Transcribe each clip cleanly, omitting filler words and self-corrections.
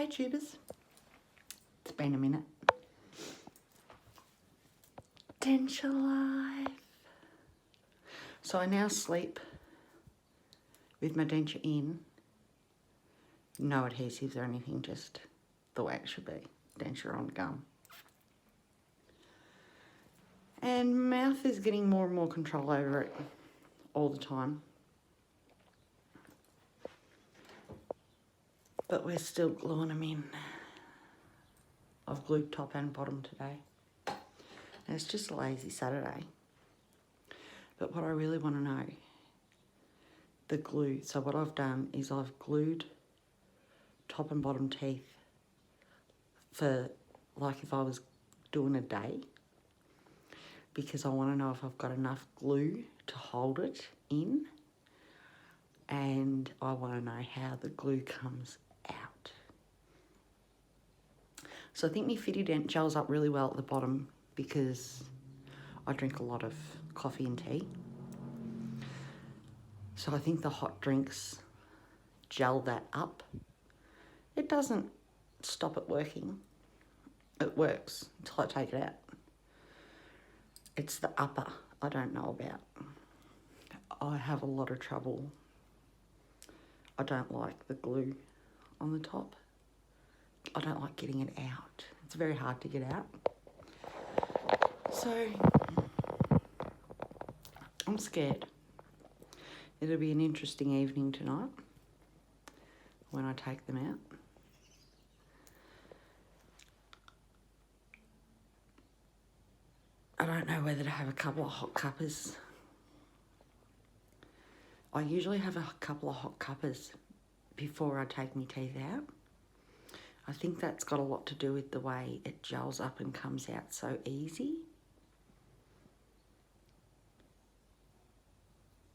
Hey tubers, it's been a minute. Denture life. So I now sleep with my denture in. No adhesives or anything, just the way it should be. Denture on gum. And mouth is getting more and more control over it all the time. But we're still gluing them in. I've glued top and bottom today. And it's just a lazy Saturday. But what I really want to know, the glue. So what I've done is I've glued top and bottom teeth for like if I was doing a day, because I want to know if I've got enough glue to hold it in, and I want to know how the glue comes out. So I think my Fiddy-Dent gels up really well at the bottom because I drink a lot of coffee and tea. So I think the hot drinks gel that up. It doesn't stop it working. It works until I take it out. It's the upper I don't know about. I have a lot of trouble. I don't like the glue on the top. I don't like getting it out. It's very hard to get out. So I'm scared. It'll be an interesting evening tonight when I take them out. I don't know whether to have a couple of hot cuppers. I usually have a couple of hot cuppers before I take my teeth out. I think that's got a lot to do with the way it gels up and comes out so easy.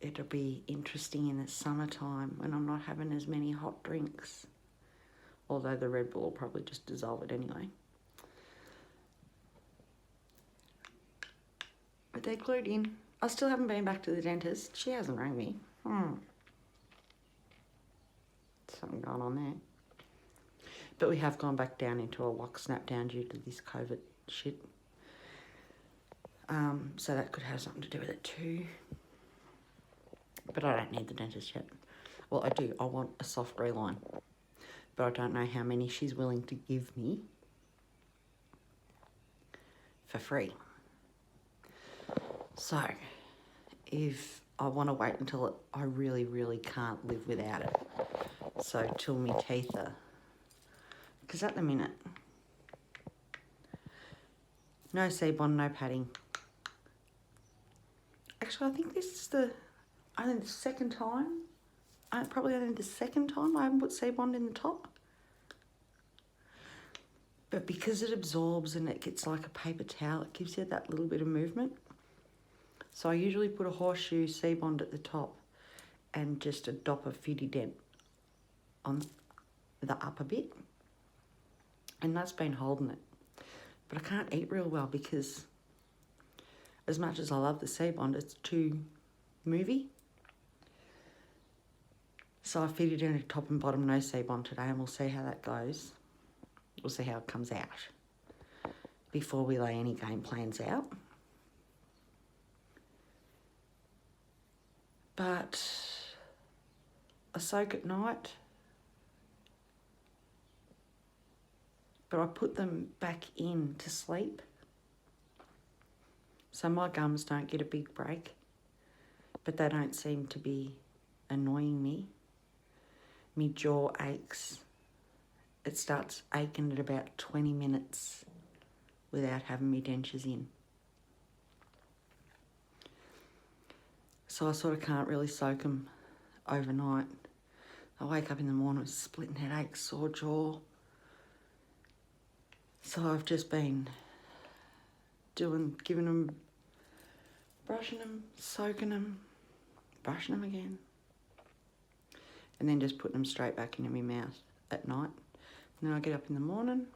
It'll be interesting in the summertime when I'm not having as many hot drinks. Although the Red Bull will probably just dissolve it anyway. But they're glued in. I still haven't been back to the dentist. She hasn't rang me. Something going on there. But we have gone back down into a lock snap down due to this COVID shit. So that could have something to do with it too. But I don't need the dentist yet. Well, I do. I want a soft reline. But I don't know how many she's willing to give me for free. So, if I want to wait until I really, really can't live without it. So, till my teeth are... Because at the minute, no Seabond, no padding. Actually, I think this is only the second time. Probably only the second time I haven't put Seabond in the top. But because it absorbs and it gets like a paper towel, it gives you that little bit of movement. So I usually put a horseshoe Seabond at the top and just a dot of Fiddy-Dent on the upper bit. And that's been holding it. But I can't eat real well because as much as I love the Seabond, it's too movie. So I Fiddy-Dent at top and bottom, no Seabond today, and we'll see how that goes. We'll see how it comes out before we lay any game plans out. But I soak at night. But I put them back in to sleep. So my gums don't get a big break. But they don't seem to be annoying me. My jaw aches. It starts aching at about 20 minutes without having my dentures in. So I sort of can't really soak them overnight. I wake up in the morning with splitting headaches, sore jaw. So I've just been giving them, brushing them, soaking them, brushing them again. And then just putting them straight back into my mouth at night. And then I get up in the morning,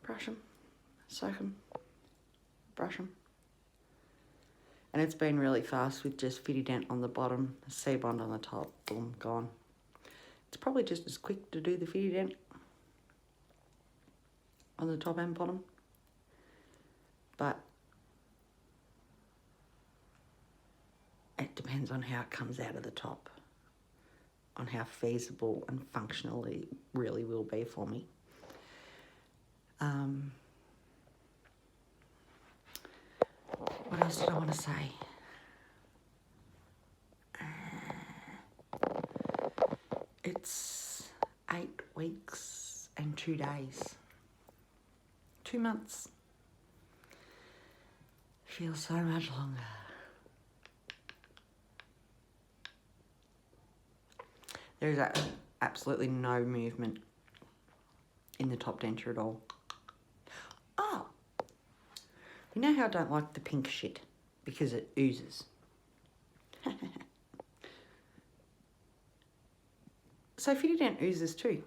brush them, soak them, brush them. And it's been really fast with just Fiddy-Dent on the bottom, Seabond on the top, boom, gone. It's probably just as quick to do the fitty dent on the top and bottom, but it depends on how it comes out of the top, on how feasible and functional it really will be for me. What else did I want to say? It's 8 weeks and 2 days. 2 months. Feels so much longer. There's absolutely no movement in the top denture at all. Oh, you know how I don't like the pink shit? Because it oozes. So fitty dent oozes too.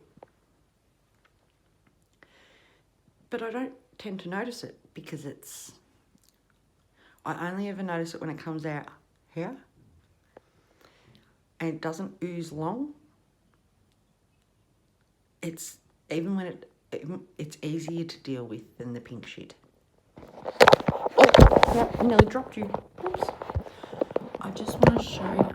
But I don't tend to notice it because I only ever notice it when it comes out here. And it doesn't ooze long. It's, even when it's easier to deal with than the pink shit. Oh, yeah, I nearly dropped you. Oops. I just want to show you.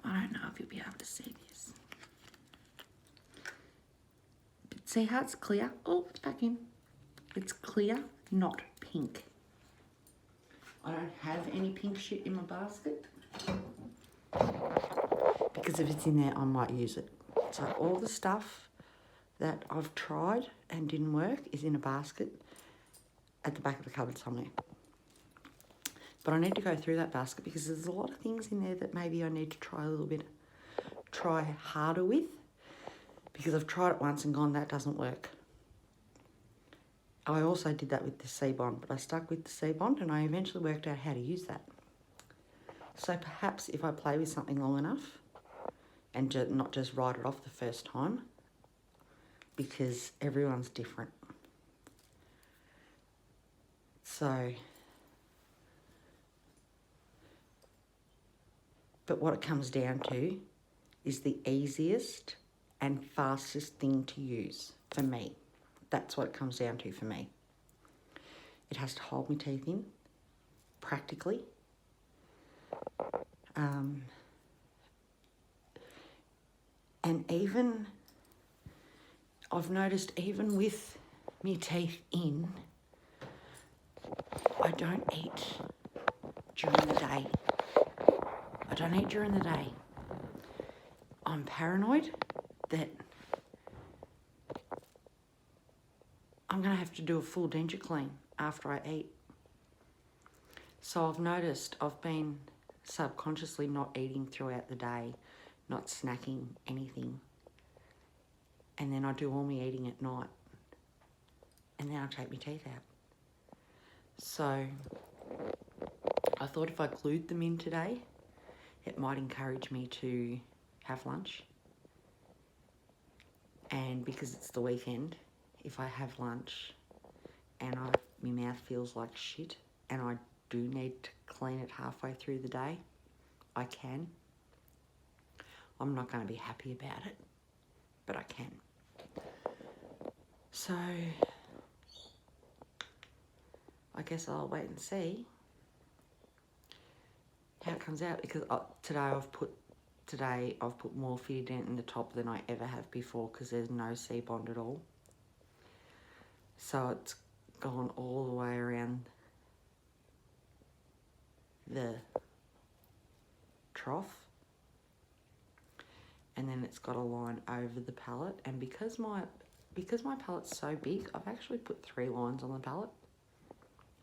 I don't know if you'll be able to see this. But see how it's clear? Oh, it's back in. It's clear, not pink. I don't have any pink shit in my basket. Because if it's in there, I might use it. So all the stuff that I've tried and didn't work is in a basket at the back of the cupboard somewhere. But I need to go through that basket because there's a lot of things in there that maybe I need to try harder with, because I've tried it once and gone, that doesn't work. I also did that with the Seabond, but I stuck with the Seabond and I eventually worked out how to use that. So perhaps if I play with something long enough and not just write it off the first time, because everyone's different. So, but what it comes down to is the easiest and fastest thing to use for me. That's what it comes down to for me. It has to hold my teeth in, practically. And even, I've noticed even with my teeth in, I don't eat during the day. I don't eat during the day. I'm paranoid that I'm going to have to do a full denture clean after I eat. So I've noticed I've been subconsciously not eating throughout the day, not snacking anything. And then I do all my eating at night. And then I take my teeth out. So I thought if I glued them in today, it might encourage me to have lunch. And because it's the weekend, if I have lunch and my mouth feels like shit and I do need to clean it halfway through the day, I can. I'm not going to be happy about it, but I can. So I guess I'll wait and see how it comes out, because today I've put more fitty dent in the top than I ever have before, because there's no Seabond at all. So it's gone all the way around the trough, and then it's got a line over the palette. And because my palette's so big, I've actually put 3 lines on the palette,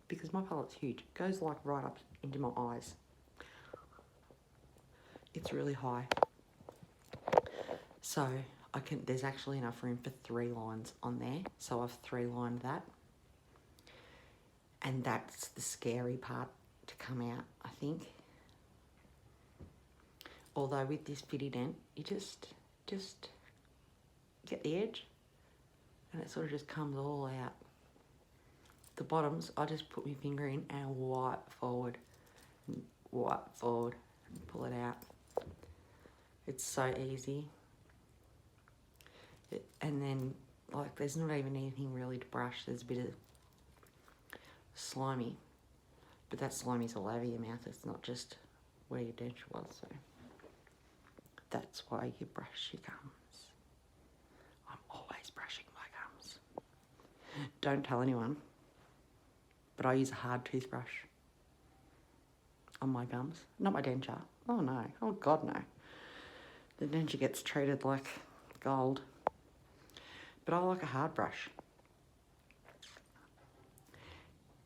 because my palette's huge. It goes like right up into my eyes. It's really high. So there's actually enough room for 3 lines on there. So I've 3 lined that. And that's the scary part to come out, I think. Although with this fitty dent, you just get the edge and it sort of just comes all out. The bottoms, I just put my finger in and wipe forward, and pull it out. It's so easy. And then, like, there's not even anything really to brush. There's a bit of slimy. But that slimy's all over your mouth. It's not just where your denture was. So that's why you brush your gums. I'm always brushing my gums. Don't tell anyone, but I use a hard toothbrush on my gums. Not my denture. Oh no. Oh God, no. The denture gets treated like gold. But I like a hard brush.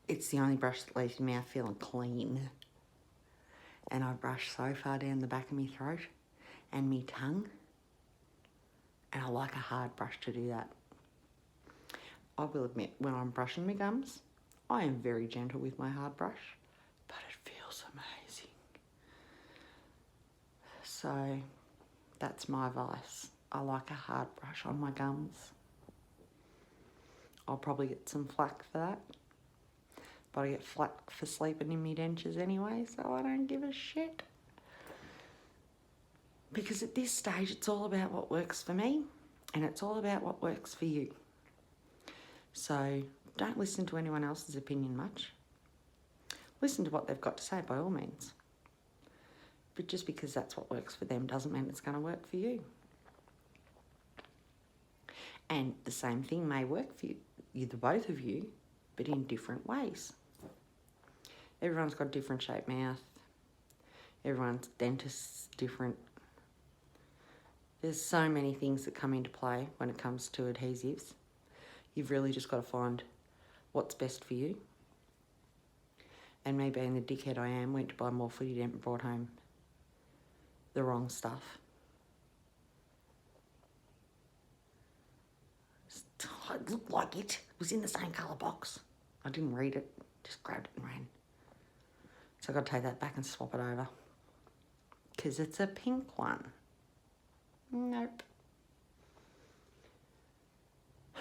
It's the only brush that leaves your mouth feeling clean. And I brush so far down the back of my throat and my tongue. And I like a hard brush to do that. I will admit, when I'm brushing my gums, I am very gentle with my hard brush, but it feels amazing. So that's my advice. I like a hard brush on my gums. I'll probably get some flack for that, but I get flack for sleeping in my dentures anyway, so I don't give a shit. Because at this stage, it's all about what works for me, and it's all about what works for you. So don't listen to anyone else's opinion much. Listen to what they've got to say by all means. But just because that's what works for them doesn't mean it's going to work for you. And the same thing may work for you, the both of you, but in different ways. Everyone's got a different shaped mouth. Everyone's dentist's different. There's so many things that come into play when it comes to adhesives. You've really just got to find what's best for you. And me being the dickhead I am, went to buy more footy dent and brought home the wrong stuff. It looked like it was in the same colour box. I didn't read it, just grabbed it and ran. So I've got to take that back and swap it over. Because it's a pink one. Nope.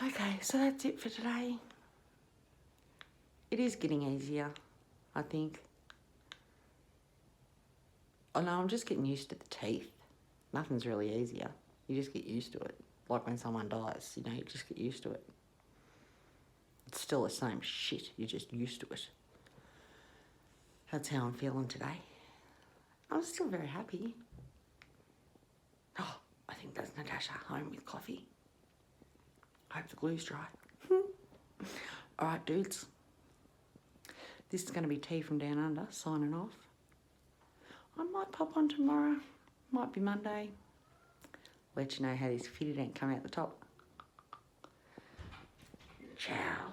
Okay, so that's it for today. It is getting easier, I think. Oh no, I'm just getting used to the teeth. Nothing's really easier. You just get used to it. Like when someone dies, you know, you just get used to it. It's still the same shit, you're just used to it. That's how I'm feeling today. I'm still very happy. Oh, I think that's Natasha home with coffee. I hope the glue's dry. Alright, dudes. This is going to be Tea from Down Under, signing off. I might pop on tomorrow. Might be Monday. Let you know how this fitted dent come out the top. Ciao.